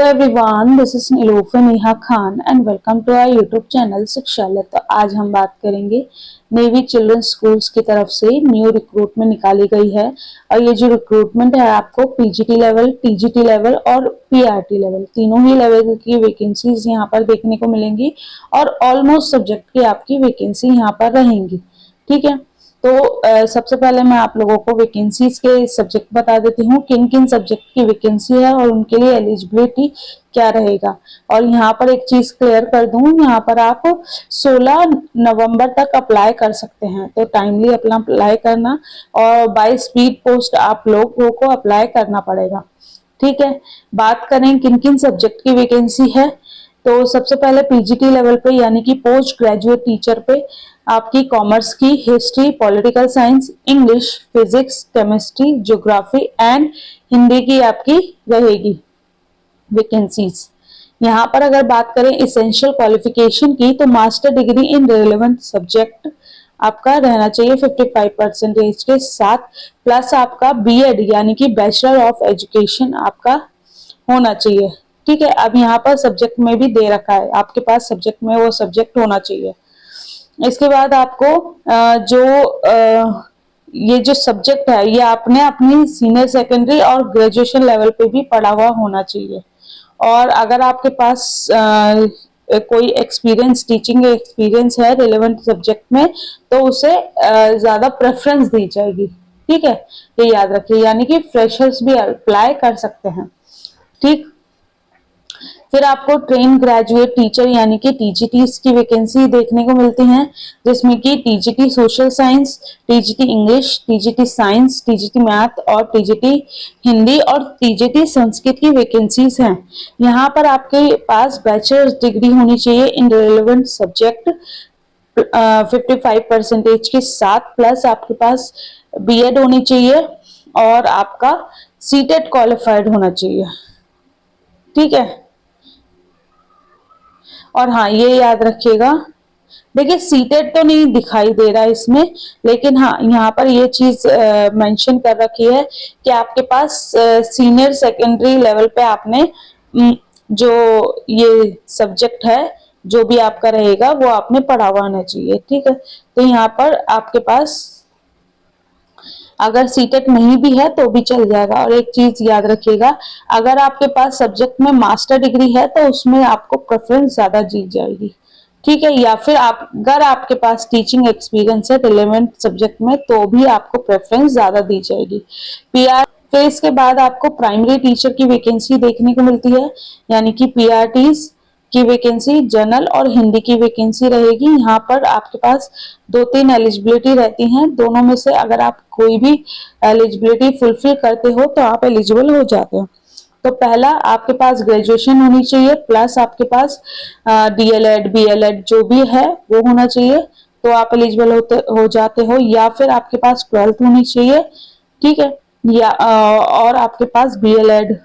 Everyone, this is Nilufar Neha Khan and welcome to our YouTube channel Shikshalay. तो आज हम बात करेंगे नेवी चिल्ड्रंस स्कूल्स की तरफ से न्यू रिक्रूटमेंट निकाली गई है। और ये जो रिक्रूटमेंट है आपको पीजीटी लेवल, टीजीटी लेवल और पीआरटी लेवल, तीनों ही लेवल की वैकेंसीज यहाँ पर देखने को मिलेंगी और ऑलमोस्ट सब्जेक्ट की आपकी वैकेंसी यहाँ पर रहेंगी। ठीक है, तो सबसे पहले मैं आप लोगों को वैकेंसीज के सब्जेक्ट बता देती हूँ, किन किन सब्जेक्ट की वैकेंसी है और उनके लिए एलिजिबिलिटी क्या रहेगा। और यहाँ पर एक चीज क्लियर कर दूं, यहाँ पर आप 16 नवंबर तक अप्लाई कर सकते हैं, तो टाइमली अपना अप्लाई करना और बाय स्पीड पोस्ट आप लोगों को अप्लाई करना पड़ेगा। ठीक है, बात करें किन किन सब्जेक्ट की वैकेंसी है, तो सबसे पहले पीजीटी लेवल पे यानी कि पोस्ट ग्रेजुएट टीचर पे आपकी कॉमर्स की history, political science, English, physics, chemistry, geography and Hindi की आपकी रहेगी वैकेंसीज। यहाँ पर अगर बात करें इसेंशियल क्वालिफिकेशन की, तो master degree in relevant subject आपका रहना चाहिए 55% के साथ, प्लस आपका बीएड यानी कि बैचलर ऑफ एजुकेशन आपका होना चाहिए। ठीक है, अब यहाँ पर सब्जेक्ट में भी दे रखा है, आपके पास सब्जेक्ट में वो सब्जेक्ट होना चाहिए। इसके बाद आपको ये जो सब्जेक्ट है ये आपने अपनी सीनियर सेकेंडरी और ग्रेजुएशन लेवल पे भी पढ़ा हुआ होना चाहिए। और अगर आपके पास कोई एक्सपीरियंस, टीचिंग एक्सपीरियंस है रिलेवेंट सब्जेक्ट में, तो उसे ज्यादा प्रेफरेंस दी जाएगी। ठीक है, ये याद रखिए, यानी कि फ्रेशर्स भी अप्लाई कर सकते हैं। ठीक, फिर आपको ट्रेन ग्रेजुएट टीचर यानी कि टीजीटीज की वैकेंसी देखने को मिलती हैं, जिसमें कि TGT social science, TGT English, TGT science, TGT math और टीजीटी हिंदी और टीजीटी संस्कृत की वैकेंसीज हैं। यहाँ पर आपके पास बैचलर्स डिग्री होनी चाहिए इन रिलेवेंट सब्जेक्ट 55% के साथ, प्लस आपके पास बीएड होनी चाहिए और आपका सीटेट क्वालिफाइड होना चाहिए। ठीक है, और हाँ ये याद रखिएगा, देखिए सीटेट तो नहीं दिखाई दे रहा है इसमें, लेकिन हाँ यहाँ पर ये चीज मेंशन कर रखी है कि आपके पास सीनियर सेकेंडरी लेवल पे आपने जो ये सब्जेक्ट है जो भी आपका रहेगा वो आपने पढ़ा हुआ होना चाहिए। ठीक है, तो यहाँ पर आपके पास अगर सीटेट नहीं भी है तो भी चल जाएगा। और एक चीज याद रखिएगा, अगर आपके पास सब्जेक्ट में मास्टर डिग्री है तो उसमें आपको प्रेफरेंस ज्यादा दी जाएगी। ठीक है, या फिर अगर आपके पास टीचिंग एक्सपीरियंस है रिलेवेंट सब्जेक्ट में तो भी आपको प्रेफरेंस ज्यादा दी जाएगी। पीआर, फिर इसके बाद आपको प्राइमरी टीचर की वैकेंसी देखने को मिलती है, यानी कि पीआरटीज की वैकेंसी जनरल और हिंदी की वैकेंसी रहेगी। यहाँ पर आपके पास 2-3 एलिजिबिलिटी रहती हैं, दोनों में से अगर आप कोई भी एलिजिबिलिटी फुलफिल करते हो तो आप एलिजिबल हो जाते हो। तो पहला आपके पास ग्रेजुएशन होनी चाहिए, प्लस आपके पास डीएलएड, बीएलएड जो भी है वो होना चाहिए, तो आप एलिजिबल हो जाते हो। या फिर आपके पास 12th होनी चाहिए। ठीक है, या और आपके पास बीएलएड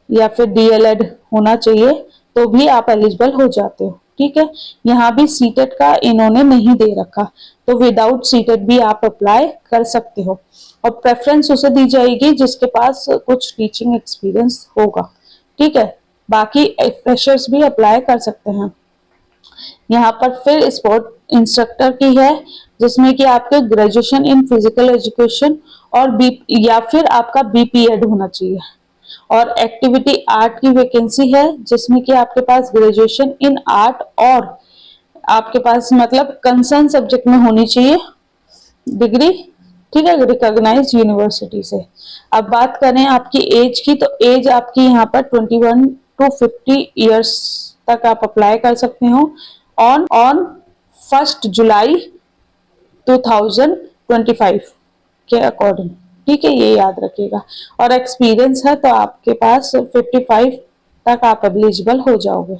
या फिर डीएलएड होना चाहिए, तो भी आप एलिजिबल हो जाते हो। ठीक है, यहाँ भी सीटेट का इन्होंने नहीं दे रखा, तो विदाउट सीटेट भी आप अप्लाई कर सकते हो और प्रेफरेंस उसे दी जाएगी जिसके पास कुछ टीचिंग एक्सपीरियंस होगा। ठीक है, बाकी फ्रेशर्स भी अप्लाई कर सकते हैं। यहाँ पर फिर स्पोर्ट इंस्ट्रक्टर की है, जिसमें कि आपके ग्रेजुएशन इन फिजिकल एजुकेशन और या फिर आपका बीपीएड होना चाहिए। और एक्टिविटी आर्ट की वैकेंसी है, जिसमें कि आपके पास ग्रेजुएशन इन आर्ट और आपके पास मतलब कंसर्न सब्जेक्ट में होनी चाहिए डिग्री। ठीक है, रिकॉग्नाइज्ड यूनिवर्सिटी से। अब बात करें आपकी एज की, तो एज आपकी यहाँ पर 21 to 50 ईयर्स तक आप अप्लाई कर सकते हो ऑन 1 जुलाई 2025 के अकॉर्डिंग। ठीक है, ये याद रखिएगा। और एक्सपीरियंस है तो आपके पास 55 तक आप एलिजिबल हो जाओगे।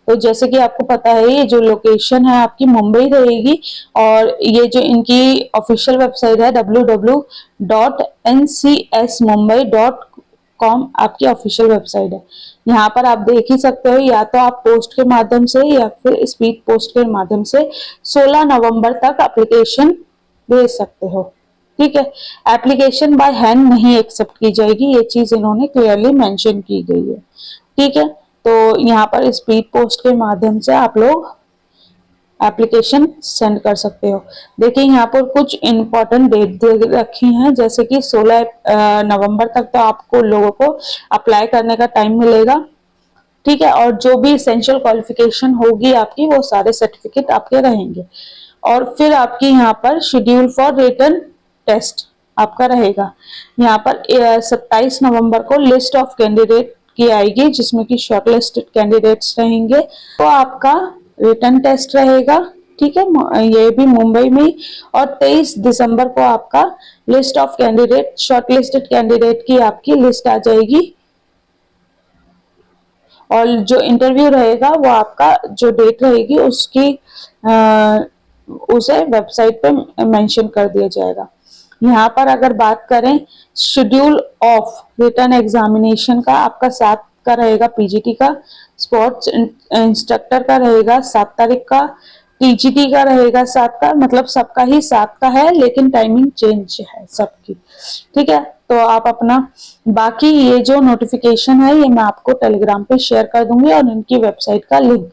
तो जैसे कि आपको पता है ये जो लोकेशन है आपकी मुंबई रहेगी, और ये जो इनकी ऑफिशियल वेबसाइट है www.ncsmumbai.com आपकी ऑफिशियल वेबसाइट है। यहाँ पर आप देख ही सकते हो, या तो आप पोस्ट के माध्यम से या फिर स्पीड पोस्ट के माध्यम से 16 नवंबर तक एप्लीकेशन भेज सकते हो। ठीक है, एप्लीकेशन बाय हैंड नहीं एक्सेप्ट की जाएगी, ये चीज इन्होंने क्लियरली मेंशन की गई है। ठीक है, तो यहाँ पर स्पीड पोस्ट के माध्यम से आप लोग एप्लीकेशन सेंड कर सकते हो। देखिए यहाँ पर कुछ इम्पोर्टेंट डेट दे रखी हैं, जैसे कि 16 नवंबर तक तो आपको लोगों को अप्लाई करने का टाइम मिलेगा, ठीक है। और जो भी एसेंशियल क्वालिफिकेशन होगी आपकी, वो सारे सर्टिफिकेट आपके रहेंगे। और फिर आपकी यहाँ पर शेड्यूल फॉर रिटन टेस्ट आपका रहेगा। यहाँ पर 27 नवंबर को लिस्ट ऑफ कैंडिडेट की आएगी, जिसमें कि शॉर्टलिस्टेड कैंडिडेट्स रहेंगे। तो आपका रिटन टेस्ट रहेगा, ठीक है, ये भी मुंबई में। और 23 दिसंबर को आपका list of candidate, shortlisted candidate की आपकी लिस्ट आ जाएगी। और जो इंटरव्यू रहेगा वो आपका जो डेट रहेगी उसकी उसे वेबसाइट पे मेंशन कर दिया जाएगा। यहाँ पर अगर बात करें शेड्यूल ऑफ रिटन एग्जामिनेशन का, आपका 7 का रहेगा पीजीटी का, स्पोर्ट्स इंस्ट्रक्टर का रहेगा 7 तारीख का, टीजीटी का रहेगा 7 का, मतलब सबका ही 7 का है, लेकिन टाइमिंग चेंज है सबकी, ठीक है। तो आप अपना बाकी ये जो नोटिफिकेशन है ये मैं आपको टेलीग्राम पे शेयर कर दूंगी, और इनकी वेबसाइट का लिंक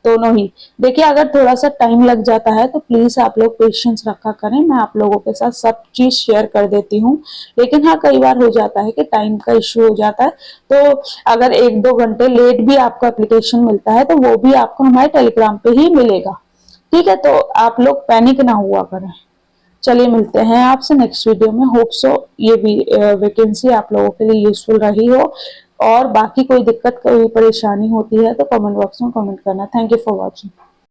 दोनों ही। देखिए अगर थोड़ा सा टाइम लग जाता है तो प्लीज आप लोग पेशेंस रखा करें, मैं आप लोगों के साथ सब चीज शेयर कर देती हूँ। लेकिन हाँ, कई बार हो जाता है कि टाइम का इश्यू हो जाता है, तो अगर 1-2 घंटे लेट भी आपको एप्लीकेशन मिलता है तो वो भी आपको हमारे टेलीग्राम पे ही मिलेगा, ठीक है। तो आप लोग पैनिक ना हुआ करें। चलिए मिलते हैं आपसे नेक्स्ट वीडियो में। होप सो ये वैकेंसी आप लोगों के लिए यूजफुल रही हो, और बाकी कोई दिक्कत, कोई परेशानी होती है तो कमेंट बॉक्स में कमेंट करना। Thank you for watching.